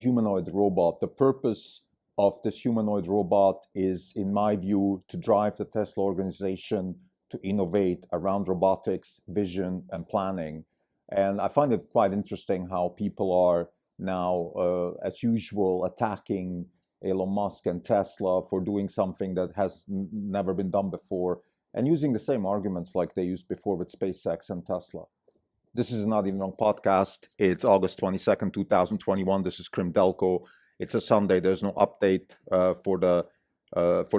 humanoid robot. The purpose of this humanoid robot is, in my view, to drive the Tesla organization to innovate around robotics, vision, and planning. And I find it quite interesting how people are now, as usual, attacking Elon Musk and Tesla for doing something that has never been done before, and using the same arguments like they used before with SpaceX and Tesla. This is Not Even Wrong podcast. It's August 22nd, 2021. This is Krim Delco. It's a Sunday. There's no update for the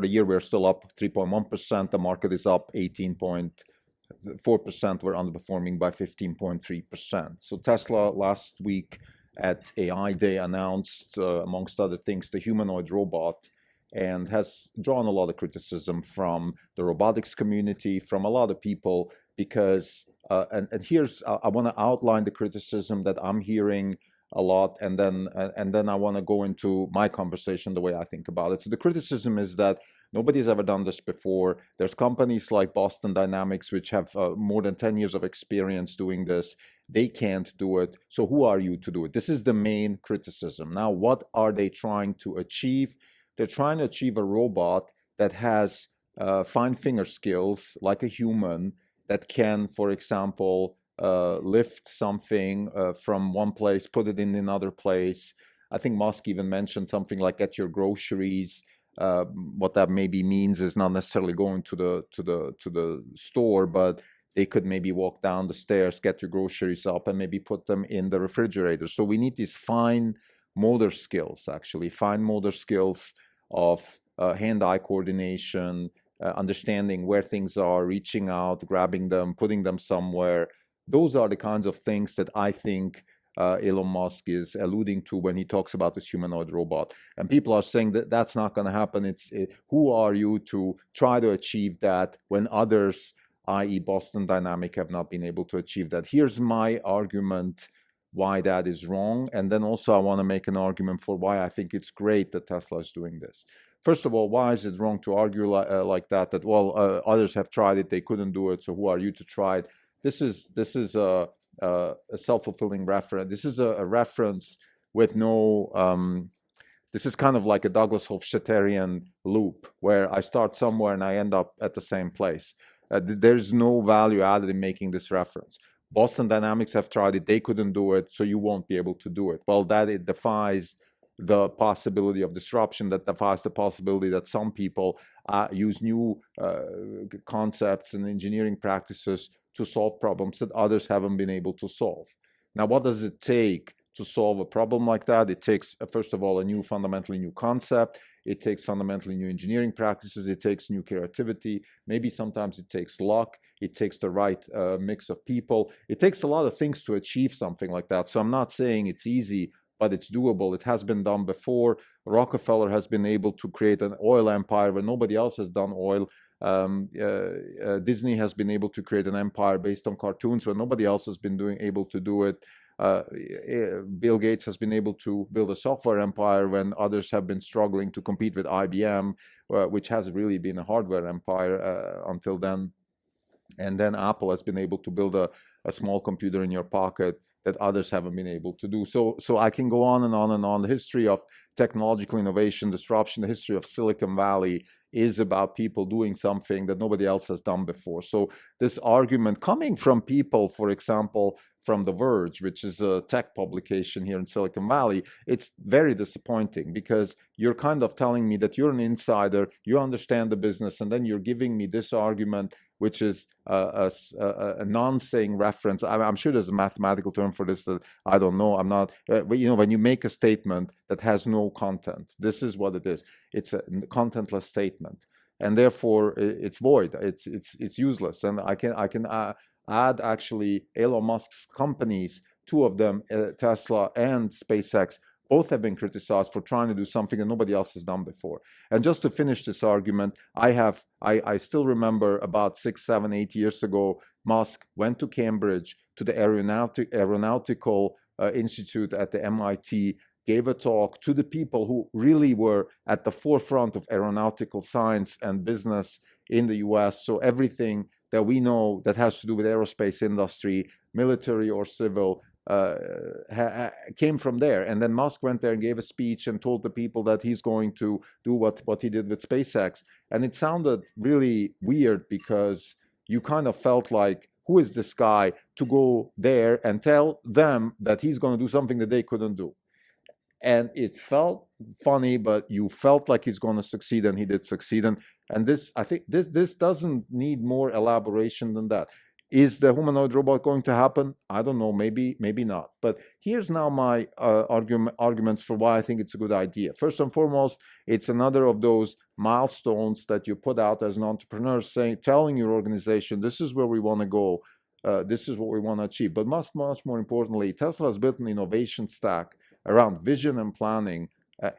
year. We're still up 3.1%. The market is up 18.4%. We're underperforming by 15.3%. So Tesla last week at AI Day announced, amongst other things, the humanoid robot, and has drawn a lot of criticism from the robotics community, from a lot of people, because and here's I want to outline the criticism that I'm hearing a lot, and then I want to go into my conversation the way I think about it. So the criticism is that nobody's ever done this before. There's companies like Boston Dynamics which have more than 10 years of experience doing this. They can't do it. So who are you to do it? This is the main criticism. Now, what are they trying to achieve? They're trying to achieve a robot that has fine finger skills like a human, that can, for example, lift something from one place, put it in another place. I think Musk even mentioned something like get your groceries. What that maybe means is not necessarily going to the store, but they could maybe walk down the stairs, get your groceries up, and maybe put them in the refrigerator. So we need these fine motor skills, actually, fine motor skills of hand-eye coordination, understanding where things are, reaching out, grabbing them, putting them somewhere. Those are the kinds of things that I think Elon Musk is alluding to when he talks about this humanoid robot. And people are saying that that's not going to happen. Who are you to try to achieve that when others, i.e. Boston Dynamic, have not been able to achieve that? Here's my argument why that is wrong. And then also I want to make an argument for why I think it's great that Tesla is doing this. First of all, why is it wrong to argue like that, well, others have tried it, they couldn't do it, so who are you to try it? This is a self-fulfilling reference. This is a reference with no, this is kind of like a Douglas Hofstadterian loop, where I start somewhere and I end up at the same place. There's no value added in making this reference. Boston Dynamics have tried it, they couldn't do it, so you won't be able to do it. Well, it defies the possibility of disruption, that defies the possibility that some people use new concepts and engineering practices to solve problems that others haven't been able to solve. Now, what does it take to solve a problem like that? It takes, first of all, a fundamentally new concept. It takes fundamentally new engineering practices. It takes new creativity. Maybe sometimes it takes luck. It takes the right mix of people. It takes a lot of things to achieve something like that. So I'm not saying it's easy, but it's doable. It has been done before. Rockefeller has been able to create an oil empire when nobody else has done oil. Disney has been able to create an empire based on cartoons when nobody else has been able to do it. Bill Gates has been able to build a software empire when others have been struggling to compete with IBM, which has really been a hardware empire until then. And then Apple has been able to build a small computer in your pocket that others haven't been able to do. So I can go on and on and on. The history of technological innovation, disruption, the history of Silicon Valley is about people doing something that nobody else has done before. So this argument coming from people, for example, from The Verge, which is a tech publication here in Silicon Valley, it's very disappointing, because you're kind of telling me that you're an insider, you understand the business, and then you're giving me this argument, which is a non-saying reference. I'm sure there's a mathematical term for this that I don't know. I'm not, but when you make a statement that has no content, this is what it is. It's a contentless statement, and therefore it's void. It's useless. And I can add actually Elon Musk's companies, two of them, Tesla and SpaceX, both have been criticized for trying to do something that nobody else has done before. And just to finish this argument, I still remember about 6, 7, 8 years ago, Musk went to Cambridge to the Aeronautical Institute at the MIT, gave a talk to the people who really were at the forefront of aeronautical science and business in the US. So everything that we know that has to do with aerospace industry, military or civil, came from there. And then Musk went there and gave a speech and told the people that he's going to do what he did with SpaceX. And it sounded really weird because you kind of felt like, who is this guy to go there and tell them that he's going to do something that they couldn't do? And it felt funny, but you felt like he's going to succeed, and he did succeed. And this, I think, this doesn't need more elaboration than that. Is the humanoid robot going to happen? I don't know, maybe not. But here's now my arguments for why I think it's a good idea. First and foremost, it's another of those milestones that you put out as an entrepreneur, telling your organization, this is where we want to go, this is what we want to achieve. But much more importantly, Tesla has built an innovation stack around vision and planning,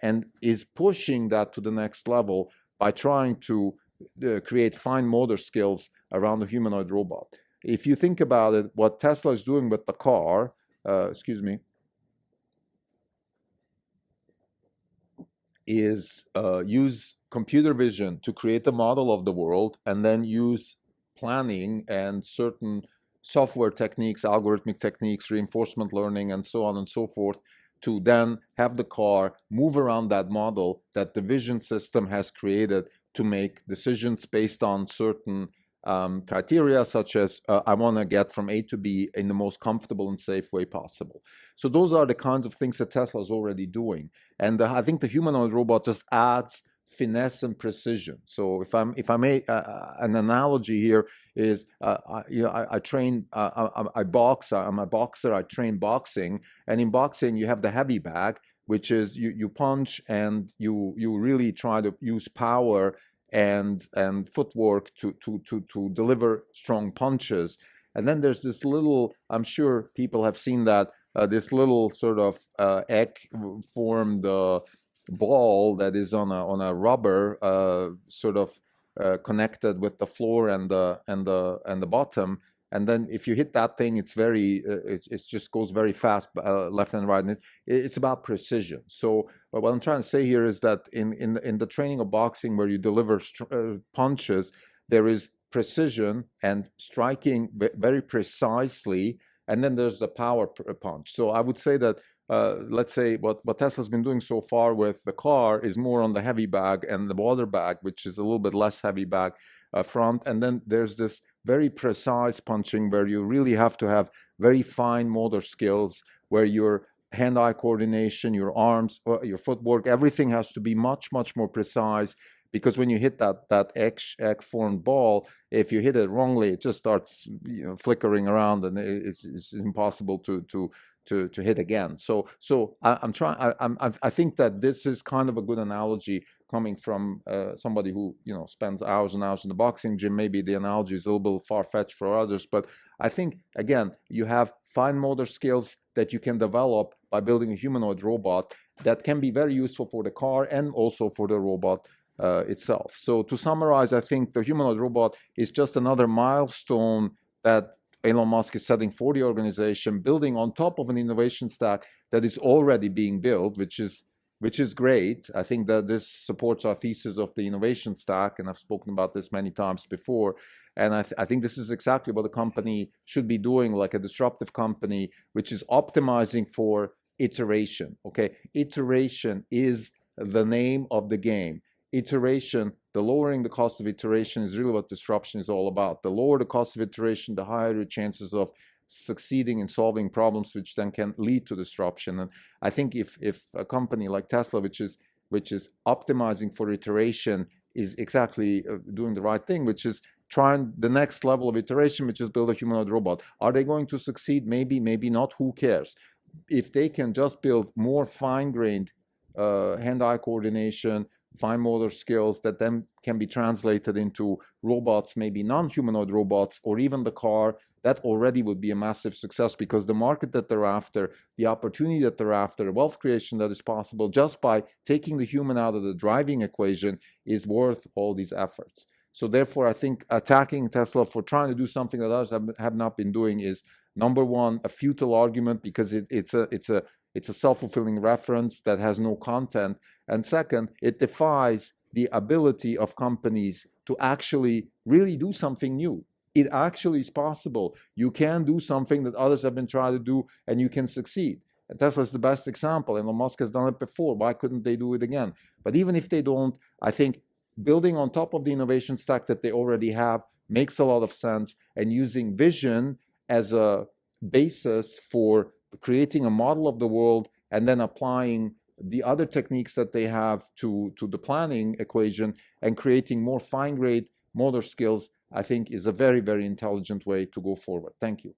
and is pushing that to the next level by trying to create fine motor skills around the humanoid robot. If you think about it, what Tesla is doing with the car, is use computer vision to create the model of the world, and then use planning and certain software techniques, algorithmic techniques, reinforcement learning, and so on and so forth, to then have the car move around that model that the vision system has created to make decisions based on certain criteria, such as I want to get from A to B in the most comfortable and safe way possible. So those are the kinds of things that Tesla is already doing. And I think the humanoid robot just adds finesse and precision. So if I may, an analogy here is, I train, I box, I'm a boxer, I train boxing, and in boxing you have the heavy bag, which is you punch and you really try to use power and footwork to deliver strong punches. And then there's this little, I'm sure people have seen that, this little sort of egg formed ball that is on a rubber sort of connected with the floor and the bottom. And then if you hit that thing, it's it just goes very fast, left and right. And it's about precision. So what I'm trying to say here is that in the training of boxing, where you deliver punches, there is precision and striking very precisely, and then there's the power punch. So I would say that let's say what Tesla's been doing so far with the car is more on the heavy bag and the water bag, which is a little bit less heavy bag front. And then there's this very precise punching where you really have to have very fine motor skills, where your hand-eye coordination, your arms, your footwork, everything has to be much more precise. Because when you hit that egg-formed ball, if you hit it wrongly, it just starts flickering around, and it's impossible to hit again. So I think that this is kind of a good analogy coming from somebody who spends hours and hours in the boxing gym. Maybe the analogy is a little bit far-fetched for others, but I think, again, you have fine motor skills that you can develop by building a humanoid robot that can be very useful for the car and also for the robot itself. So to summarize, I think the humanoid robot is just another milestone that Elon Musk is setting for the organization, building on top of an innovation stack that is already being built, which is great. I think that this supports our thesis of the innovation stack, and I've spoken about this many times before. And I think this is exactly what a company should be doing, like a disruptive company, which is optimizing for iteration. Okay, iteration is the name of the game. Iteration, the lowering the cost of iteration, is really what disruption is all about. The lower the cost of iteration, the higher your chances of succeeding in solving problems, which then can lead to disruption. And I think if a company like Tesla, which is optimizing for iteration, is exactly doing the right thing, which is trying the next level of iteration, which is build a humanoid robot. Are they going to succeed? Maybe, maybe not. Who cares? If they can just build more fine-grained hand-eye coordination, fine motor skills that then can be translated into robots, maybe non-humanoid robots, or even the car, that already would be a massive success, because the market that they're after, the opportunity that they're after, the wealth creation that is possible just by taking the human out of the driving equation is worth all these efforts. So therefore, I think attacking Tesla for trying to do something that others have not been doing is, number one, a futile argument, because it's a self-fulfilling reference that has no content. And second, it defies the ability of companies to actually really do something new. it actually is possible. You can do something that others have been trying to do, and you can succeed. And Tesla is the best example. Elon Musk has done it before. Why couldn't they do it again? But even if they don't, I think building on top of the innovation stack that they already have makes a lot of sense, and using vision as a basis for creating a model of the world and then applying the other techniques that they have to the planning equation and creating more fine-grade motor skills, I think is a very, very intelligent way to go forward. Thank you.